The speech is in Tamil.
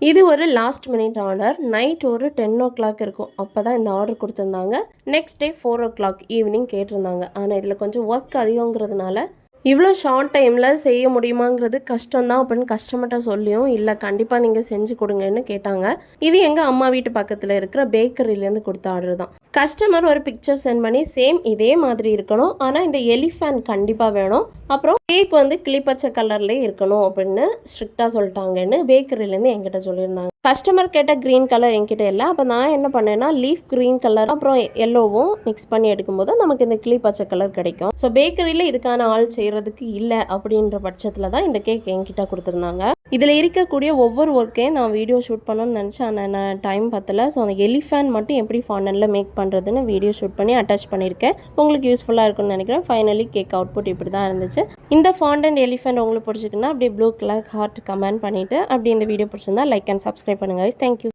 இது ஒரு லாஸ்ட் மினிட் ஆர்டர். நைட் ஒரு 10:00 இருக்கும். அப்போ தான் இந்த ஆர்டர் கொடுத்துருந்தாங்க. நெக்ஸ்ட் டே 4:00 ஈவினிங் கேட்டிருந்தாங்க. ஆனால் இதில் கொஞ்சம் ஒர்க் அதிகங்கிறதுனால இவ்வளோ ஷார்ட் டைமில் செய்ய முடியுமாங்கிறது கஷ்டம் தான் அப்படின்னு கஸ்டமர்கிட்ட சொல்லியும், இல்லை கண்டிப்பாக நீங்கள் செஞ்சு கொடுங்கன்னு கேட்டாங்க. இது எங்கள் அம்மா வீட்டு பக்கத்தில் இருக்கிற பேக்கரியிலேருந்து கொடுத்த ஆர்டர் தான். கஸ்டமர் ஒரு பிக்சர் சென்ட் பண்ணி சேம் இதே மாதிரி இருக்கணும், ஆனால் இந்த எலிஃபேண்ட் கண்டிப்பாக வேணும், அப்புறம் கேக் வந்து கிளிப்பச்சை கலர்லேயே இருக்கணும் அப்படின்னு ஸ்ட்ரிக்டாக சொல்லிட்டாங்கன்னு பேக்கரியிலேருந்து என்கிட்ட சொல்லியிருந்தாங்க. கஸ்டமர் கேட்ட க்ரீன் கலர் என்கிட்ட இல்லை. அப்போ நான் என்ன பண்ணேன்னா லீஃப் க்ரீன் கலர் அப்புறம் எல்லோவும் மிக்ஸ் பண்ணி எடுக்கும்போது நமக்கு இந்த கிளி பச்சை கலர் கிடைக்கும். ஸோ பேக்கரியில் இதுக்கான ஆள் செய்கிறதுக்கு இல்லை அப்படின்ற பட்சத்தில் தான் இந்த கேக் என்கிட்ட கொடுத்துருந்தாங்க. இதில் இருக்கக்கூடிய ஒவ்வொரு ஒர்க்கையும் நான் வீடியோ ஷூட் பண்ணணும்னு நினச்சேன். ஆனால் நான் டைம் பத்தலை. ஸோ அந்த எலிஃபேண்ட் மட்டும் எப்படி ஃபாண்டனில் மேக் பண்ணுறதுன்னு வீடியோ ஷூட் பண்ணி அட்டாச் பண்ணியிருக்கேன். உங்களுக்கு யூஸ்ஃபுல்லாக இருக்கும்னு நினைக்கிறேன். ஃபைனலி கேக் அவுட்புட் இப்படி தான் இருந்துச்சு. இந்த ஃபாண்டன்ட் எலிஃபென்ட் உங்களுக்கு பிடிச்சிருக்குன்னா அப்படியே ப்ளூ கலர் ஹார்ட் கமெண்ட் பண்ணிவிட்டு அப்படி இந்த வீடியோ பிடிச்சிருந்தா லைக் அண்ட் சப்ஸ்கிரைப் பண்ணுங்க. தேங்க்யூ.